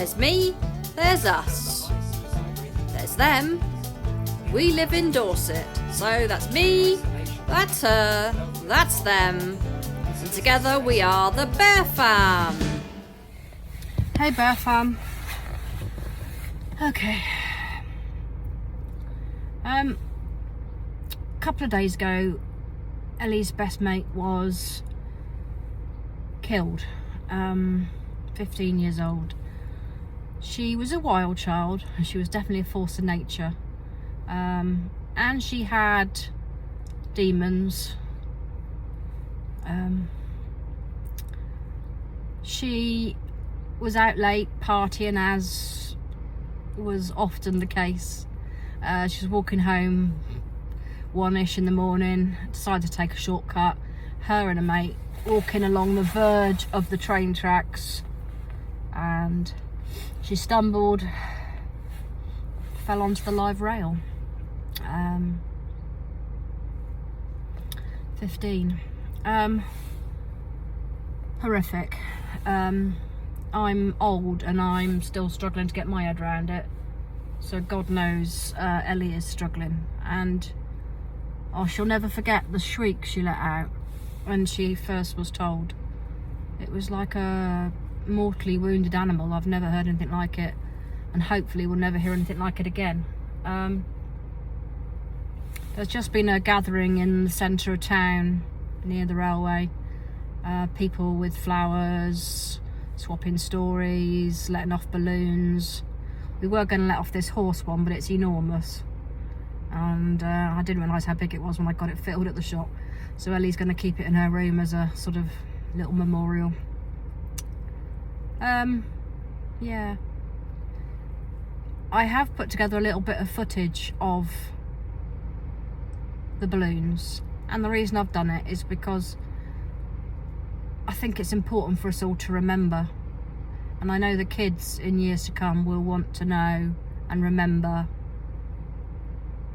There's me, there's us. There's them. We live in Dorset. So that's me, that's her, that's them. And together we are the Bear Fam. Hey Bear Fam. Okay. A couple of days ago, Ellie's best mate was killed. 15 years old. She was a wild child, and she was definitely a force of nature. And she had demons. She was out late partying, as was often the case. She was walking home 1ish in the morning, decided to take a shortcut. Her and a mate walking along the verge of the train tracks, and she stumbled, fell onto the live rail. 15. Horrific. I'm old and I'm still struggling to get my head around it, so God knows Ellie is struggling. And she'll never forget the shriek she let out when she first was told. It was like a mortally wounded animal. I've never heard anything like it, and hopefully we'll never hear anything like it again. There's just been a gathering in the centre of town near the railway. People with flowers, swapping stories, letting off balloons. We were going to let off this horse one, but it's enormous, and I didn't realise how big it was when I got it fitted at the shop. So Ellie's going to keep it in her room as a sort of little memorial. Yeah. I have put together a little bit of footage of the balloons, and the reason I've done it is because I think it's important for us all to remember, and I know the kids in years to come will want to know and remember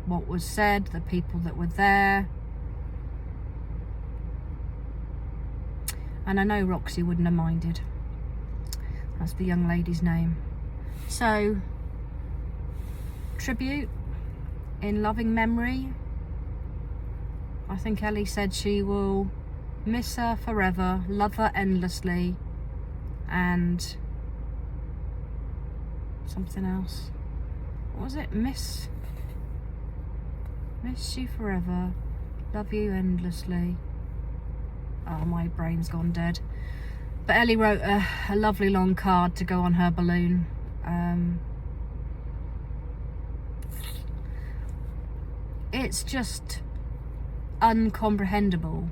what was said, the people that were there. And I know Roxy wouldn't have minded. That's the young lady's name. So, tribute in loving memory. I think Ellie said she will miss her forever, love her endlessly, and something else. What was it? Miss you forever, love you endlessly. Oh, my brain's gone dead. But Ellie wrote a lovely long card to go on her balloon. It's just uncomprehendable.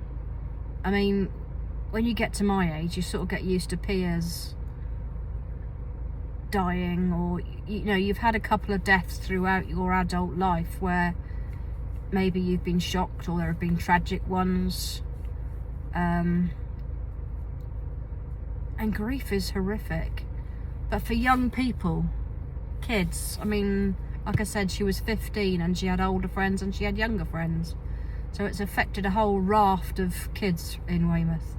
I mean, when you get to my age, you sort of get used to peers dying, or you've had a couple of deaths throughout your adult life where maybe you've been shocked, or there have been tragic ones. And grief is horrific. But for young people, kids, I mean, like I said, she was 15 and she had older friends and she had younger friends. So it's affected a whole raft of kids in Weymouth.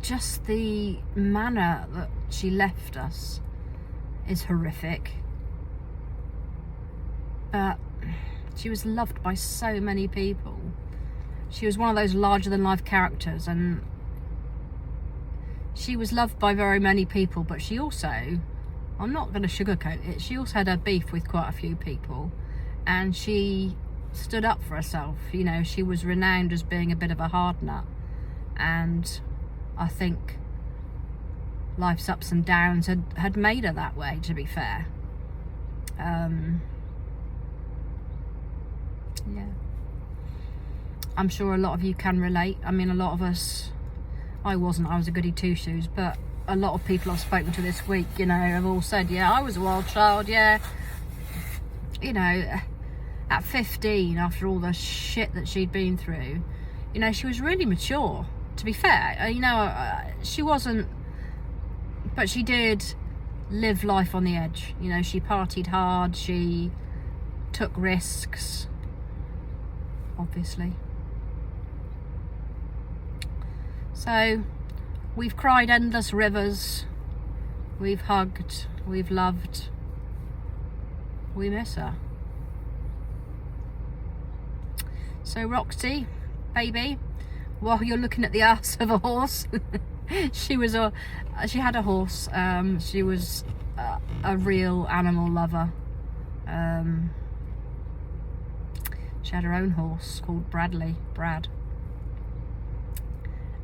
Just the manner that she left us is horrific. But she was loved by so many people. She was one of those larger than life characters, and she was loved by very many people, but she also, I'm not going to sugarcoat it, she also had her beef with quite a few people, and she stood up for herself. She was renowned as being a bit of a hard nut, and I think life's ups and downs had made her that way, to be fair. Yeah. I'm sure a lot of you can relate. I mean, a lot of us, I was a goody two-shoes, but a lot of people I've spoken to this week, have all said, yeah, I was a wild child, yeah. At 15, after all the shit that she'd been through, she was really mature, to be fair. She wasn't, but she did live life on the edge. She partied hard, she took risks, obviously. So We've cried endless rivers. We've hugged. We've loved. We miss her. So Roxy, baby, while you're looking at the ass of a horse, she had a horse. She was a real animal lover. She had her own horse called Brad.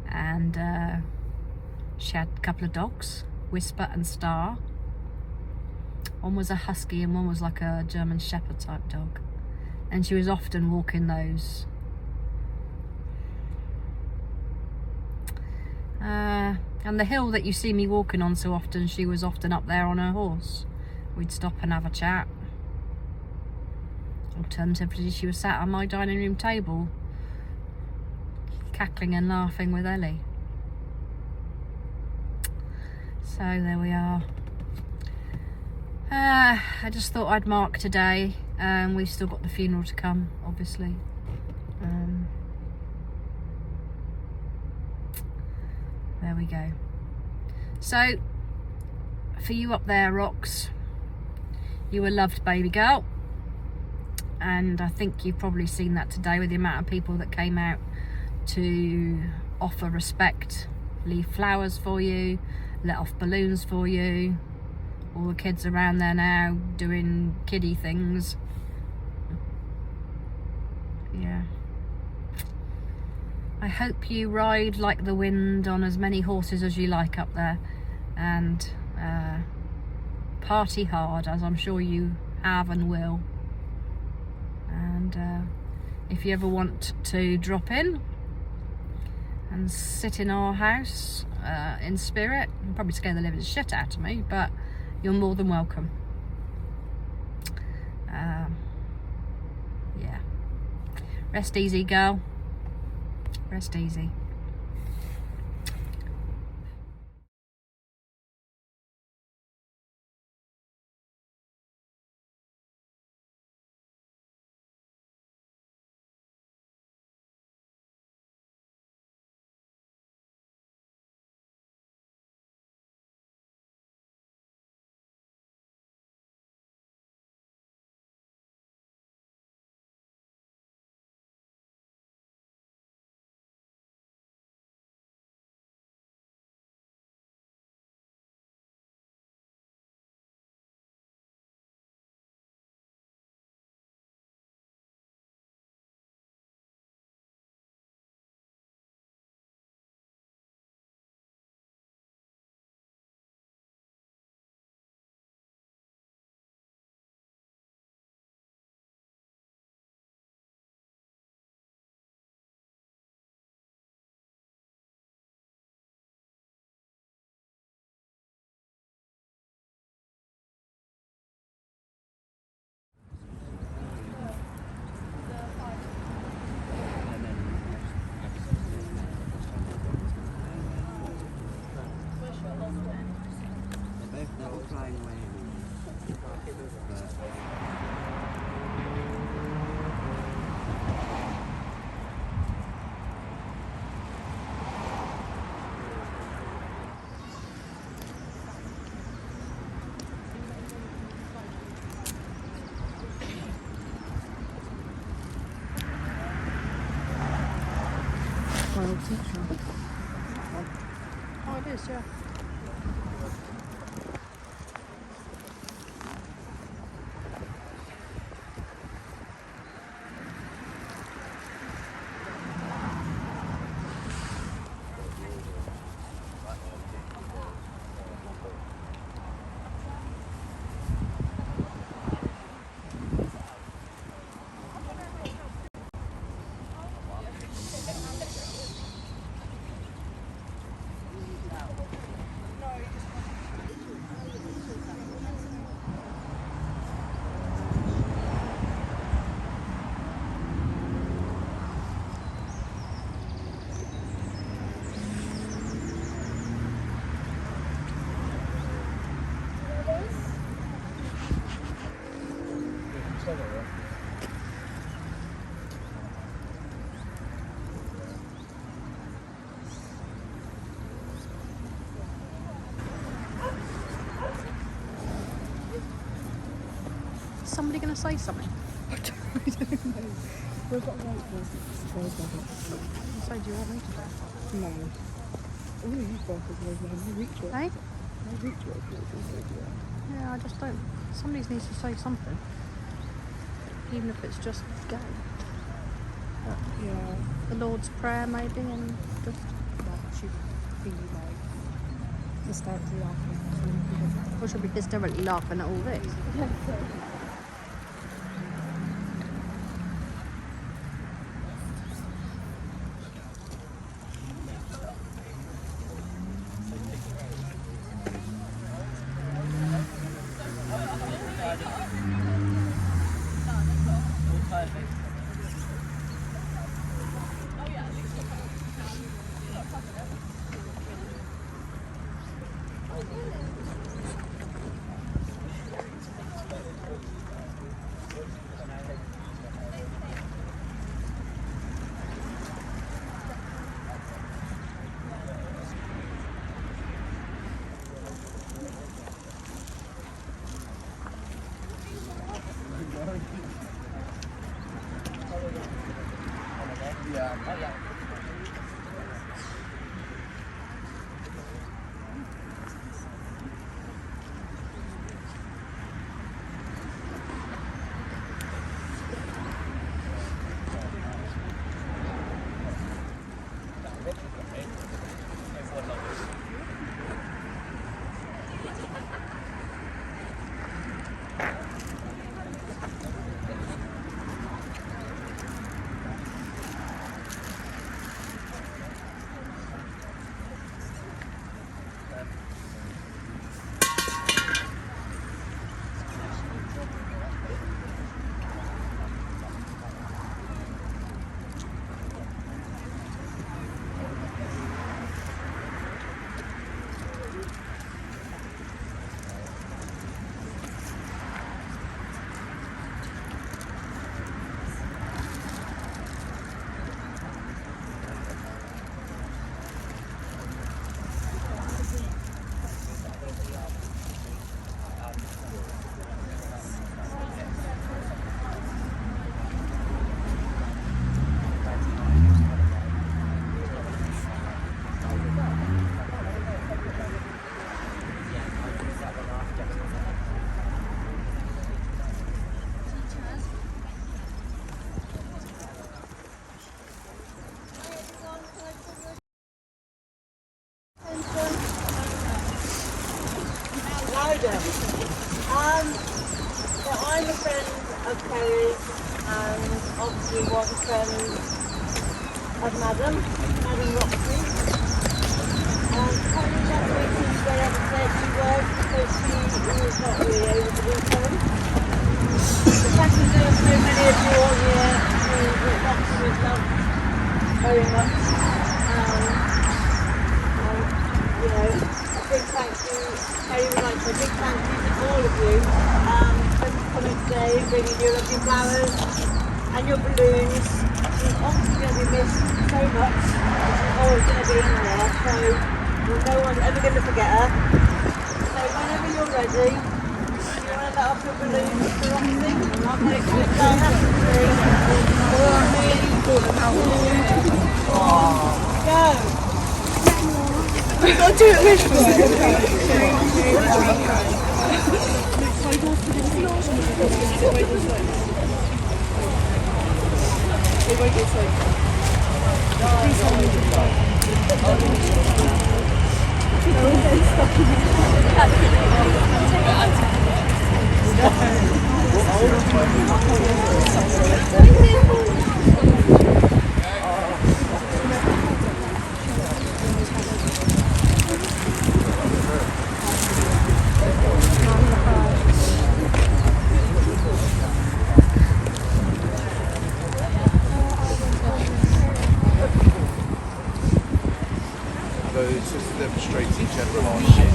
And she had a couple of dogs, Whisper and Star. One was a husky and one was like a German Shepherd type dog. And she was often walking those. And the hill that you see me walking on so often, she was often up there on her horse. We'd stop and have a chat. Alternatively, she was sat on my dining room table, cackling and laughing with Ellie. So there we are. I just thought I'd mark today. We've still got the funeral to come, obviously. There we go. So, for you up there, Rox, you were loved, baby girl. And I think you've probably seen that today with the amount of people that came out to offer respect, leave flowers for you, let off balloons for you. All the kids around there now doing kiddie things. Yeah. I hope you ride like the wind on as many horses as you like up there, and party hard, as I'm sure you have and will. And if you ever want to drop in and sit in our house in spirit, you'll probably scare the living shit out of me, but you're more than welcome. Yeah. Rest easy, girl. Rest easy. Oh, it is, yeah. somebody going to say something? I don't know. We've got right there. So do you want me to do? No. All of you workers are over there. No reach work. Hey? No reach work. Yeah, I just don't. Somebody needs to say something. Even if it's just go. Yeah. The Lord's Prayer, maybe, and just. Well, she'd be like hysterically laughing. Or she'll be hysterically laughing at all this. I'm a friend of Kerry's and obviously was a friend of Madam Roxy. Kerry left me Tuesday upset she was because she was not really able to do so. The fact is there are so many of you all here who Roxy was loved very much. You know, a big thank you. Kerry would like to a big thank you to all of you for coming today, bringing your lovely flowers and your balloons. She's obviously going to be missed so much. She's always going to be in there, so no one's ever going to forget her. So whenever you're ready, you want to let off your balloons for Roxy? I'll make sure that happens to you. Go! We've got to do it with It's just demonstrates each other a lot of shit.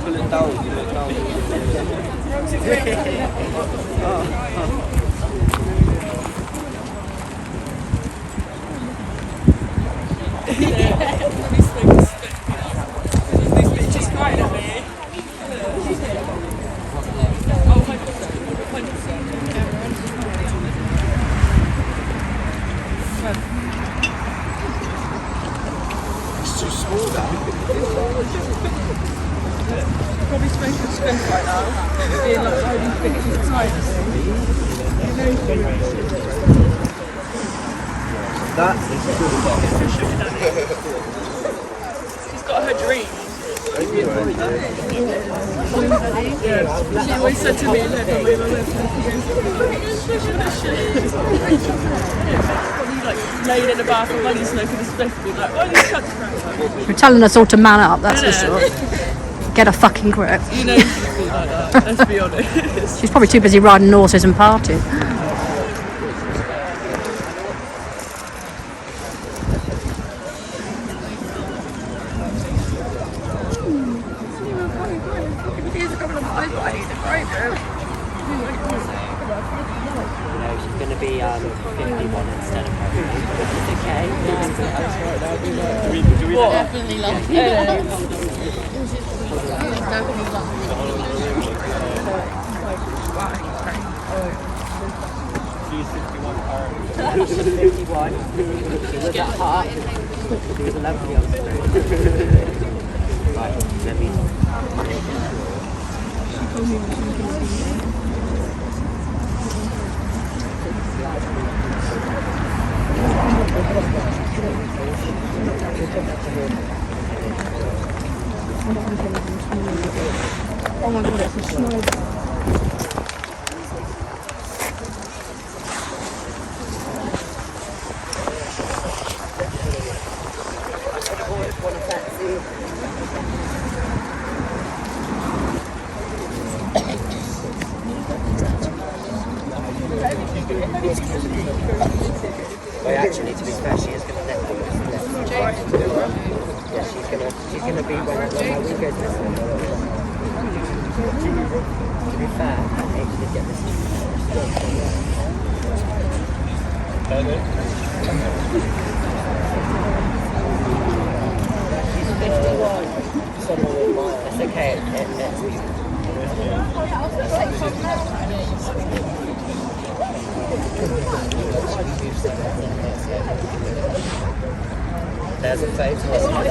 Pull it down, pull it down. It's too small now. Probably supposed to spend right now. Being like holding pictures tight. That is She's got her dream. She always said to me, "Let me live my life." Probably like laying in the bathroom while he's smoking a spliff, being like, "Why are these cunts around?" You're telling us all to man up, that's for sure. Get a fucking grip. You know people like that, let's be honest. She's probably too busy riding horses and partying. She's going to be 51 instead of her. Okay. What? Definitely love you. She's 51. She was at heart. She was a lovely young spirit. Right, let me... Oh my god, it's a snow. Well, actually, to be fair, she is going to let them. Yeah, she's going to be when we go to this one. To be fair, I hate to get this. She's 51. It's okay. There's a photo of her.